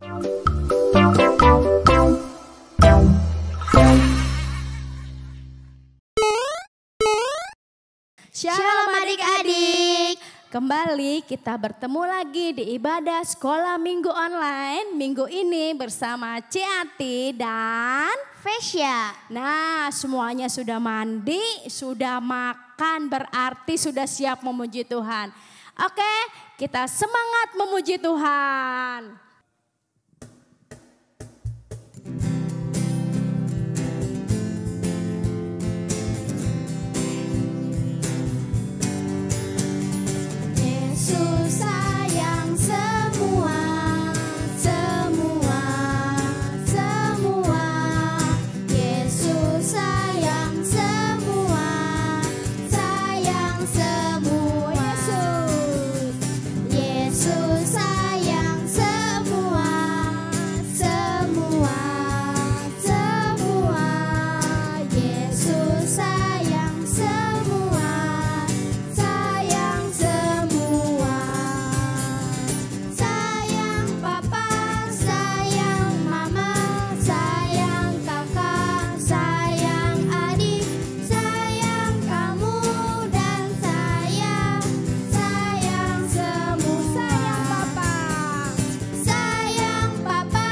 Shalom adik-adik, kembali kita bertemu lagi di ibadah sekolah minggu online. Minggu ini bersama Ciati dan Vesya. Nah, semuanya sudah mandi, sudah makan, berarti sudah siap memuji Tuhan. Oke, kita semangat memuji Tuhan. Yesus sayang semua, semua, semua. Yesus sayang semua, sayang semua. Yesus sayang semua, semua, semua. Yesus sayang semua, sayang semua. Sayang papa, sayang mama, sayang kakak, sayang adik, sayang kamu dan sayang semua. Sayang papa,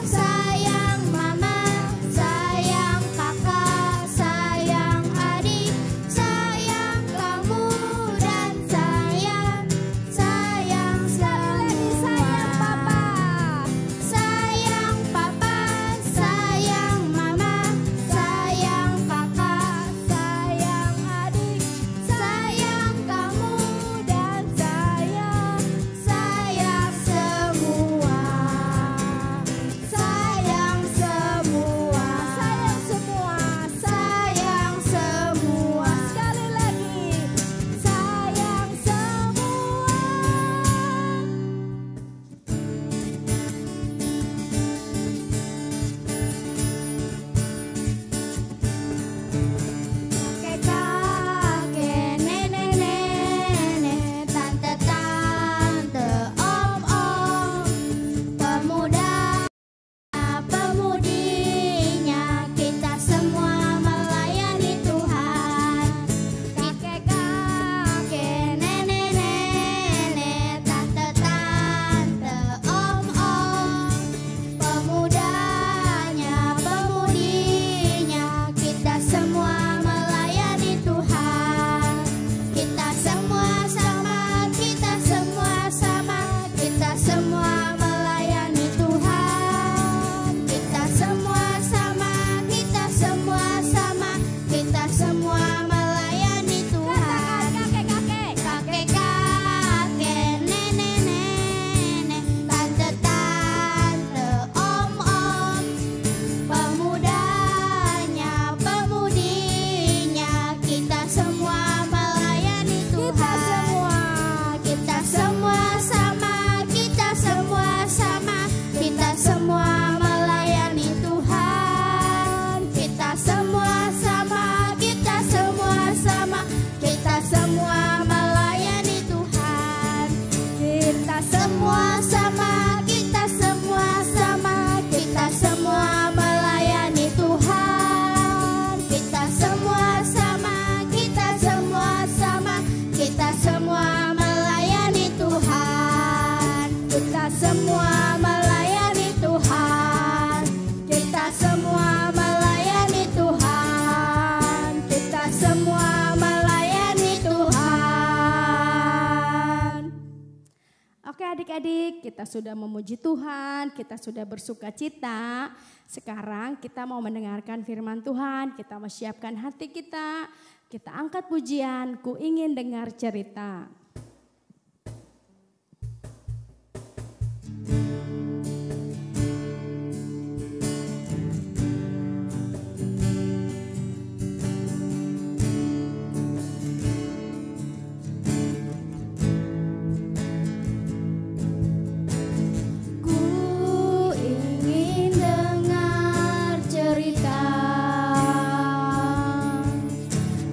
sayang mama, sayang kakak, sayang adik, sayang kamu dan sayang semua. Sayang papa, sayang mama, sayang kakak, sayang adik, sayang kamu dan sayang semua. Sayang semua, sayang semua, sayang semua. Sekali lagi, sayang semua. Kakek-kakek, nenek-nenek, tante-tante, om-om, pemuda, pemudinya, kita semua melayani Tuhan. Kakek-kakek, nenek-nenek, tante-tante, om-om, pemudanya, pemudinya, kita semua melayani Tuhan. Kita semua sama, kita semua sama, kita semua melayani Tuhan. Kita semua sama, kita semua sama, kita semua melayani Tuhan. Kakek-kakek, nenek-nenek, tante-tante, om-om, pemudanya, pemudinya, kita semua melayani Tuhan. Kita semua sama, kita semua sama, kita semua melayani Tuhan. Kita semua sama, kita semua sama, kita semua melayani Tuhan. Kita semua sama, kita semua sama, kita semua melayani Tuhan. Kita semua sama, kita semua sama, kita semua melayani Tuhan. Kita semua melayani Tuhan. Kita semua melayani Tuhan. Kita semua melayani Tuhan. Oke adik-adik, kita sudah memuji Tuhan, kita sudah bersuka cita. Sekarang kita mau mendengarkan firman Tuhan, kita mau siapkan hati kita. Kita angkat pujian, ku ingin dengar cerita.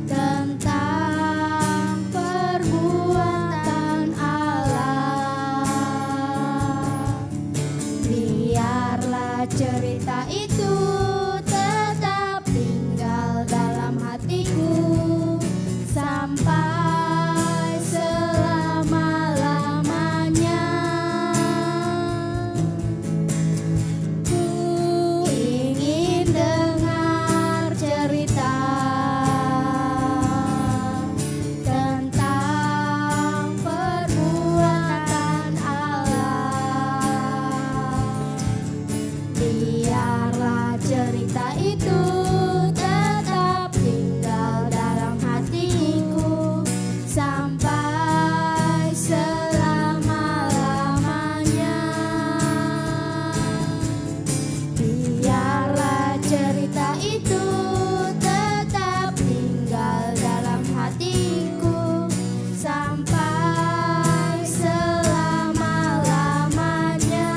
Tentang perbuatan Biarlah cerita itu tetap tinggal dalam hatiku sampai selama-lamanya. Ku ingin dengar cerita tentang perbuatan Allah. Biarlah cerita itu tetap tinggal dalam hatiku sampai selama-lamanya. Biarlah cerita itu tetap tinggal dalam hatiku sampai selama-lamanya.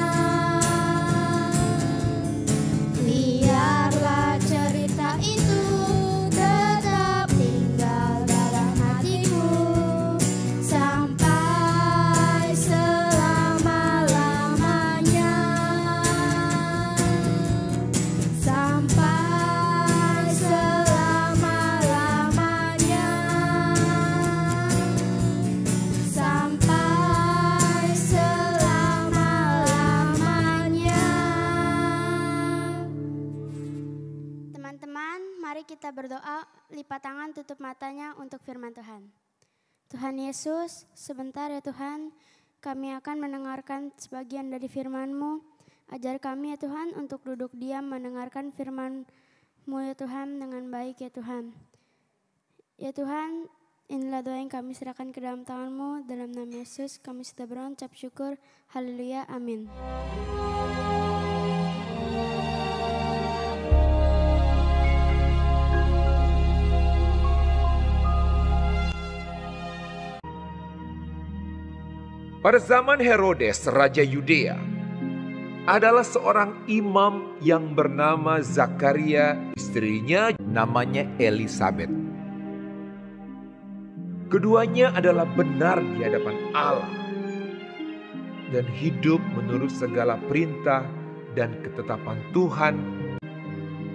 Biarlah cerita itu tetap tinggal dalam hatiku sampai selama-lamanya. Sampai selama-lamanya. Sampai selama-lamanya. Teman-teman, mari kita berdoa, lipat tangan, tutup matanya untuk firman Tuhan. Tuhan Yesus, sebentar ya Tuhan, kami akan mendengarkan sebagian dari firman-Mu. Ajar kami ya Tuhan untuk duduk diam mendengarkan firman-Mu ya Tuhan dengan baik ya Tuhan. Ya Tuhan, inilah doa yang kami serahkan ke dalam tangan-Mu. Dalam nama Yesus kami sudah berucap syukur. Haleluya, amin. Pada zaman Herodes, Raja Yudea, adalah seorang imam yang bernama Zakaria, istrinya namanya Elisabet. Keduanya adalah benar di hadapan Allah dan hidup menurut segala perintah dan ketetapan Tuhan.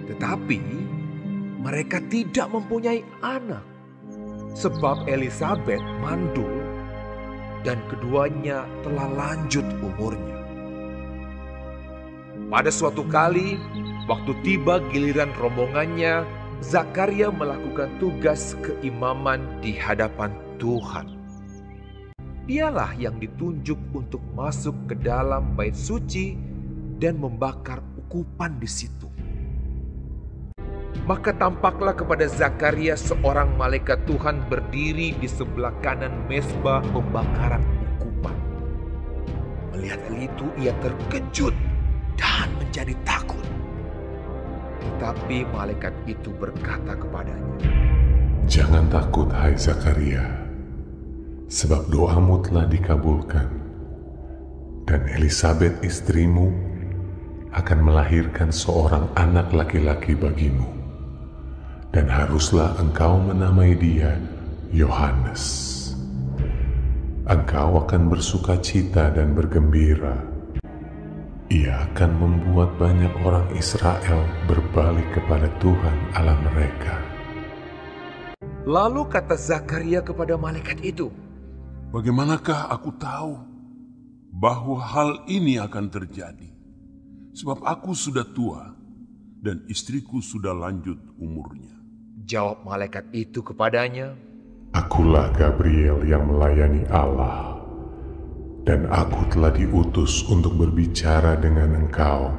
Tetapi mereka tidak mempunyai anak sebab Elisabet mandul dan keduanya telah lanjut umurnya. Pada suatu kali, waktu tiba giliran rombongannya, Zakaria melakukan tugas keimaman di hadapan Tuhan. Dialah yang ditunjuk untuk masuk ke dalam bait suci dan membakar ukupan di situ. Maka tampaklah kepada Zakaria seorang malaikat Tuhan berdiri di sebelah kanan mezbah pembakaran ukupan. Melihat hal itu ia terkejut dan menjadi takut. Tetapi malaikat itu berkata kepadanya, "Jangan takut, hai Zakaria, sebab doamu telah dikabulkan, dan Elisabet istrimu akan melahirkan seorang anak laki-laki bagimu, dan haruslah engkau menamai dia Yohanes. Engkau akan bersuka cita dan bergembira. Ia akan membuat banyak orang Israel berbalik kepada Tuhan Allah mereka." Lalu kata Zakaria kepada malaikat itu, "Bagaimanakah aku tahu bahwa hal ini akan terjadi? Sebab aku sudah tua dan istriku sudah lanjut umurnya." Jawab malaikat itu kepadanya, "Akulah Gabriel yang melayani Allah, dan aku telah diutus untuk berbicara dengan engkau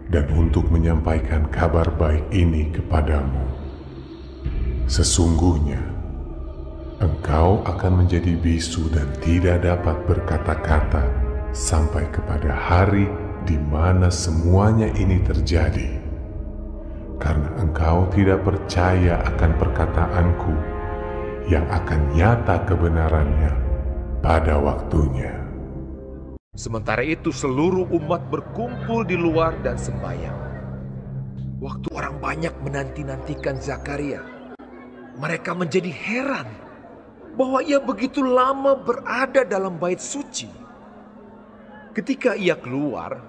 dan untuk menyampaikan kabar baik ini kepadamu. Sesungguhnya, engkau akan menjadi bisu dan tidak dapat berkata-kata sampai kepada hari di mana semuanya ini terjadi, karena engkau tidak percaya akan perkataanku yang akan nyata kebenarannya pada waktunya." Sementara itu seluruh umat berkumpul di luar dan sembahyang. Waktu orang banyak menanti-nantikan Zakaria, mereka menjadi heran bahwa ia begitu lama berada dalam bait suci. Ketika ia keluar,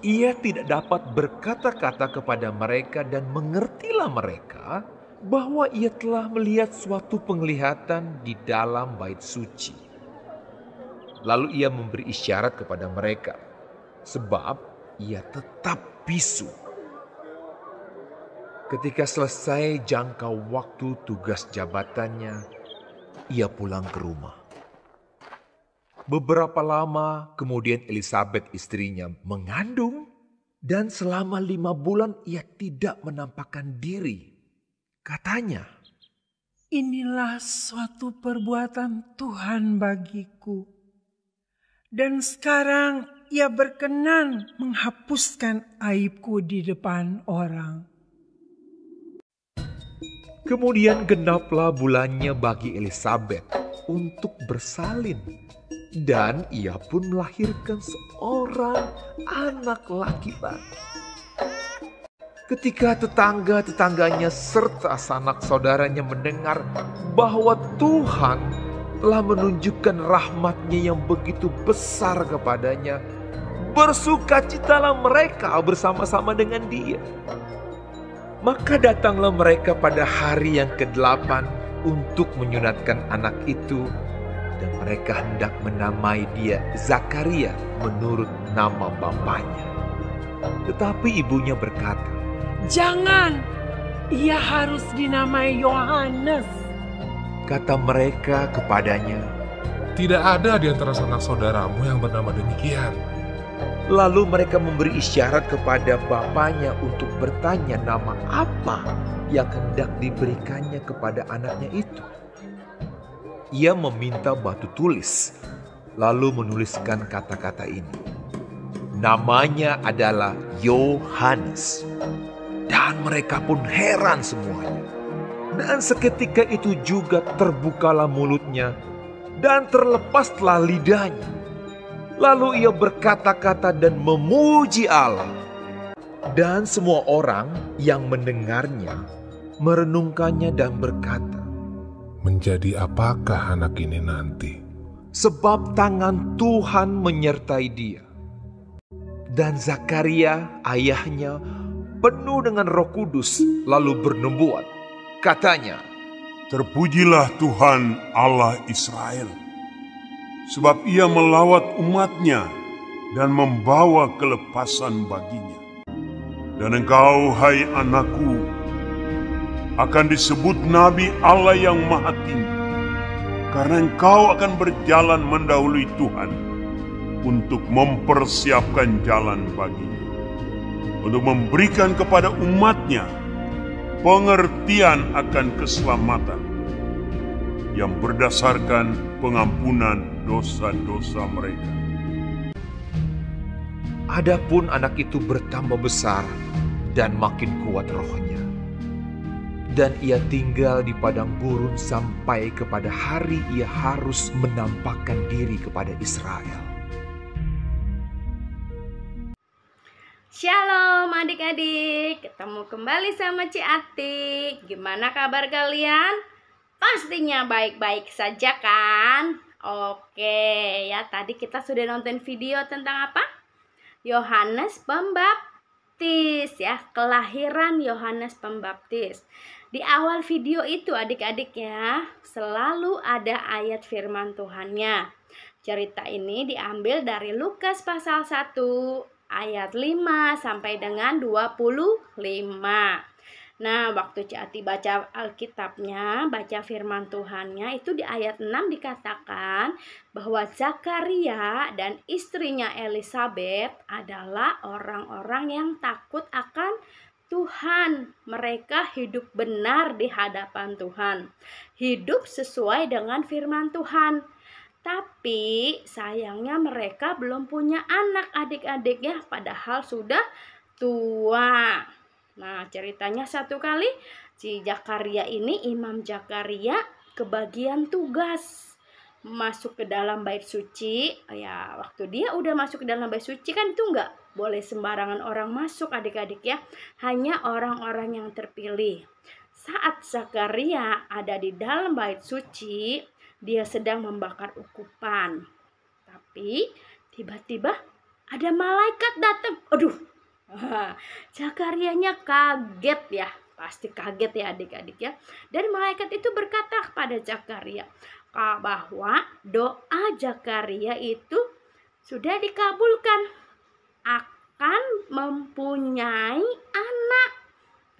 Ia tidak dapat berkata-kata kepada mereka dan mengertilah mereka bahwa ia telah melihat suatu penglihatan di dalam bait suci. Lalu ia memberi isyarat kepada mereka, sebab ia tetap bisu. Ketika selesai jangka waktu tugas jabatannya, ia pulang ke rumah. Beberapa lama kemudian Elisabet istrinya mengandung, dan selama 5 bulan ia tidak menampakkan diri. Katanya, "Inilah suatu perbuatan Tuhan bagiku. Dan sekarang ia berkenan menghapuskan aibku di depan orang." Kemudian genaplah bulannya bagi Elisabet untuk bersalin, dan ia pun melahirkan seorang anak laki-laki. Ketika tetangga-tetangganya serta sanak saudaranya mendengar bahwa Tuhan telah menunjukkan rahmat-Nya yang begitu besar kepadanya, bersukacitalah mereka bersama-sama dengan dia. Maka datanglah mereka pada hari yang ke-8 untuk menyunatkan anak itu, dan mereka hendak menamai dia Zakaria menurut nama bapaknya. Tetapi ibunya berkata, "Jangan, ia harus dinamai Yohanes." Kata mereka kepadanya, Tidak ada di antara sanak saudaramu yang bernama demikian. lalu mereka memberi isyarat kepada bapaknya untuk bertanya nama apa yang hendak diberikannya kepada anaknya itu. Ia meminta batu tulis, lalu menuliskan kata-kata ini. Namanya adalah Yohanes. Dan mereka pun heran semuanya. Dan seketika itu juga terbukalah mulutnya dan terlepaslah lidahnya. Lalu ia berkata-kata dan memuji Allah. Dan semua orang yang mendengarnya merenungkannya dan berkata, Menjadi apakah anak ini nanti? sebab tangan Tuhan menyertai dia. Dan Zakaria ayahnya penuh dengan Roh Kudus lalu bernubuat. Katanya, Terpujilah Tuhan Allah Israel, sebab ia melawat umatnya dan membawa kelepasan baginya. Dan engkau, hai anakku, akan disebut Nabi Allah yang Maha Tinggi, karena engkau akan berjalan mendahului Tuhan untuk mempersiapkan jalan baginya, untuk memberikan kepada umatnya pengertian akan keselamatan yang berdasarkan pengampunan dosa-dosa mereka. adapun anak itu bertambah besar dan makin kuat rohnya. Dan ia tinggal di padang gurun sampai kepada hari ia harus menampakkan diri kepada Israel. Shalom adik-adik, ketemu kembali sama Ci Atik. Gimana kabar kalian? Pastinya baik-baik saja kan? Oke, ya tadi kita sudah nonton video tentang apa? Yohanes Pembaptis ya, kelahiran Yohanes Pembaptis. Di awal video itu adik-adik ya, selalu ada ayat firman Tuhannya. Cerita ini diambil dari Lukas pasal 1 ayat 5 sampai dengan 25. Nah, waktu Ci baca Alkitabnya, baca firman Tuhannya, itu di ayat 6 dikatakan bahwa Zakaria dan istrinya Elisabet adalah orang-orang yang takut akan Tuhan. Mereka hidup benar di hadapan Tuhan. Hidup sesuai dengan firman Tuhan. Tapi sayangnya mereka belum punya anak adik-adik ya, padahal sudah tua. Nah, ceritanya satu kali si Zakaria ini, Imam Zakaria, kebagian tugas masuk ke dalam bait suci. Ya, waktu dia udah masuk ke dalam bait suci kan itu enggak boleh sembarangan orang masuk adik-adik ya. Hanya orang-orang yang terpilih. Saat Zakaria ada di dalam bait suci, dia sedang membakar ukupan. Tapi tiba-tiba ada malaikat datang. Aduh, Zakarianya kaget ya. Pasti kaget ya adik-adik ya. Dan malaikat itu berkata kepada Zakaria bahwa doa Zakaria itu sudah dikabulkan, akan mempunyai anak.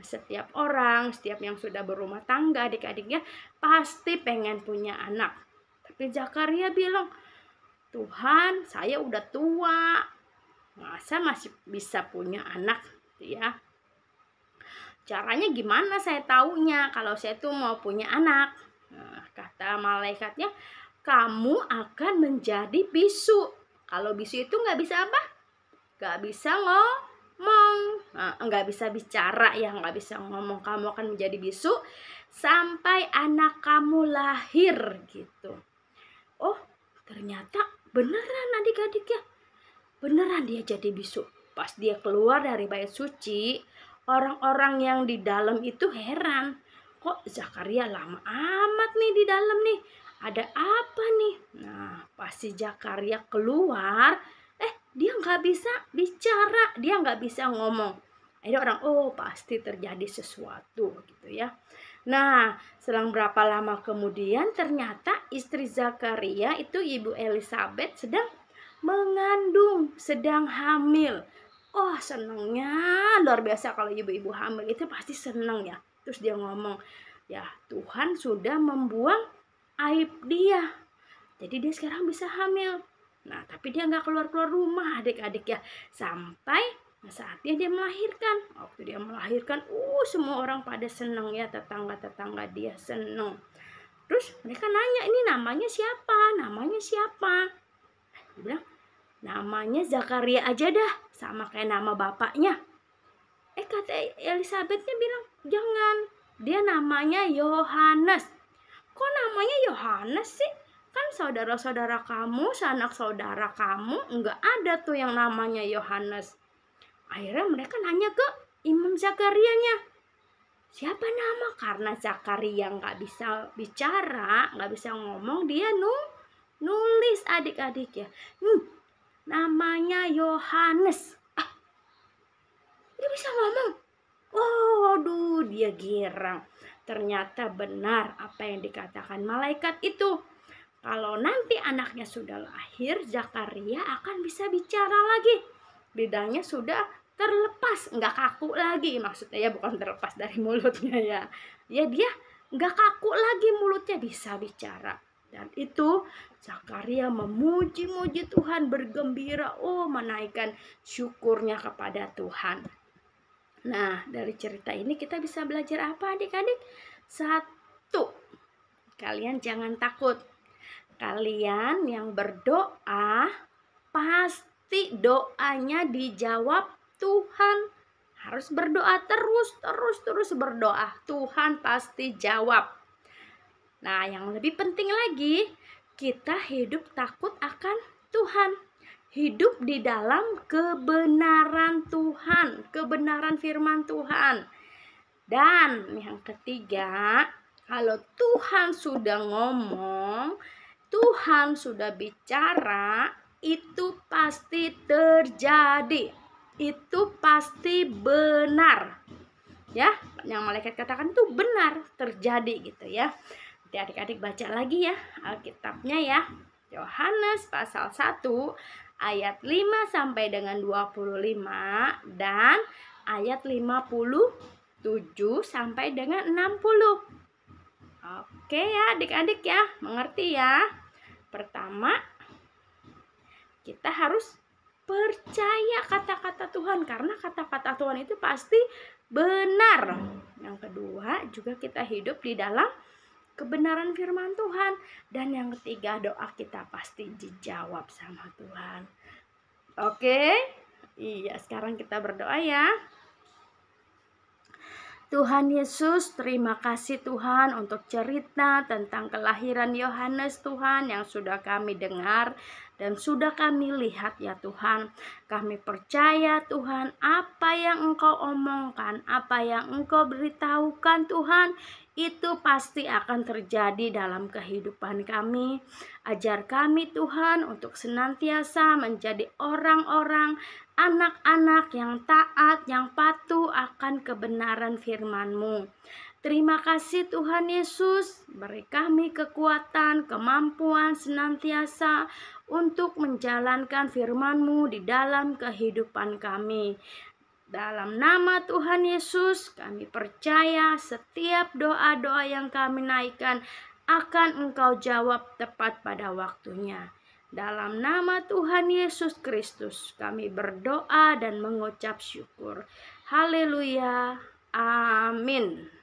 Setiap orang, setiap yang sudah berumah tangga adik-adiknya pasti pengen punya anak. Tapi Zakaria bilang, Tuhan, saya udah tua, masa masih bisa punya anak ya? Caranya gimana saya taunya kalau saya tuh mau punya anak? Nah, kata malaikatnya, kamu akan menjadi bisu. Kalau bisu itu nggak bisa apa? Nggak bisa ngomong, nggak bisa bicara ya, nggak bisa ngomong. Kamu akan menjadi bisu sampai anak kamu lahir gitu. Oh, ternyata beneran adik-adik ya. Beneran dia jadi bisu. Pas dia keluar dari bait suci, orang-orang yang di dalam itu heran. Kok Zakaria lama amat nih di dalam nih? Ada apa nih? Nah, pas si Zakaria keluar, dia nggak bisa bicara, dia nggak bisa ngomong. Ada orang, oh pasti terjadi sesuatu gitu ya. Nah, selang berapa lama kemudian ternyata istri Zakaria itu Ibu Elizabeth sedang mengandung, sedang hamil. Oh, senengnya luar biasa. Kalau ibu-ibu hamil itu pasti seneng ya. Terus dia ngomong, ya Tuhan sudah membuang aib dia, jadi dia sekarang bisa hamil. Nah, tapi dia nggak keluar-keluar rumah adik-adik ya, sampai saatnya dia melahirkan. Waktu dia melahirkan, semua orang pada seneng ya, tetangga-tetangga dia seneng. Terus mereka nanya, ini namanya siapa? Namanya siapa? Dia bilang, namanya Zakaria aja dah, sama kayak nama bapaknya. Kata Elizabethnya bilang, jangan, dia namanya Yohanes. Kok namanya Yohanes sih? Kan saudara-saudara kamu, sanak saudara kamu nggak ada tuh yang namanya Yohanes. Akhirnya mereka nanya ke Imam Zakarianya, siapa nama? Karena Zakaria nggak bisa bicara, nggak bisa ngomong, dia nulis adik-adik ya. Namanya Yohanes. Dia bisa ngomong. Aduh, dia girang. Ternyata benar apa yang dikatakan malaikat itu. Kalau nanti anaknya sudah lahir, Zakaria akan bisa bicara lagi. Lidahnya sudah terlepas, nggak kaku lagi. Maksudnya ya bukan terlepas dari mulutnya ya. Ya dia nggak kaku lagi, mulutnya bisa bicara. Dan itu Zakaria memuji-muji Tuhan, bergembira, menaikkan syukurnya kepada Tuhan. Nah, dari cerita ini kita bisa belajar apa adik-adik? 1, kalian jangan takut. Kalian yang berdoa, pasti doanya dijawab Tuhan. Harus berdoa terus berdoa. Tuhan pasti jawab. Nah, yang lebih penting lagi, kita hidup takut akan Tuhan. Hidup di dalam kebenaran Tuhan, kebenaran firman Tuhan. Dan yang ketiga, kalau Tuhan sudah ngomong, Tuhan sudah bicara, itu pasti terjadi. Itu pasti benar. Ya, yang malaikat katakan itu benar, terjadi gitu ya. Jadi adik-adik baca lagi ya Alkitabnya ya. Yohanes pasal 1 ayat 5 sampai dengan 25 dan ayat 57 sampai dengan 60. Oke ya adik-adik ya, mengerti ya. Pertama, kita harus percaya kata-kata Tuhan karena kata-kata Tuhan itu pasti benar. Yang kedua, juga kita hidup di dalam kebenaran firman Tuhan. Dan yang ketiga, doa kita pasti dijawab sama Tuhan. Oke? Iya, sekarang kita berdoa ya. Tuhan Yesus, terima kasih Tuhan untuk cerita tentang kelahiran Yohanes Tuhan yang sudah kami dengar dan sudah kami lihat ya Tuhan. Kami percaya Tuhan apa yang Engkau omongkan, apa yang Engkau beritahukan Tuhan, itu pasti akan terjadi dalam kehidupan kami. Ajar kami Tuhan untuk senantiasa menjadi orang-orang, anak-anak yang taat, yang patuh akan kebenaran firman-Mu. Terima kasih Tuhan Yesus, beri kami kekuatan, kemampuan senantiasa untuk menjalankan firman-Mu di dalam kehidupan kami. Dalam nama Tuhan Yesus, kami percaya setiap doa-doa yang kami naikkan akan Engkau jawab tepat pada waktunya. Dalam nama Tuhan Yesus Kristus, kami berdoa dan mengucap syukur. Haleluya. Amin.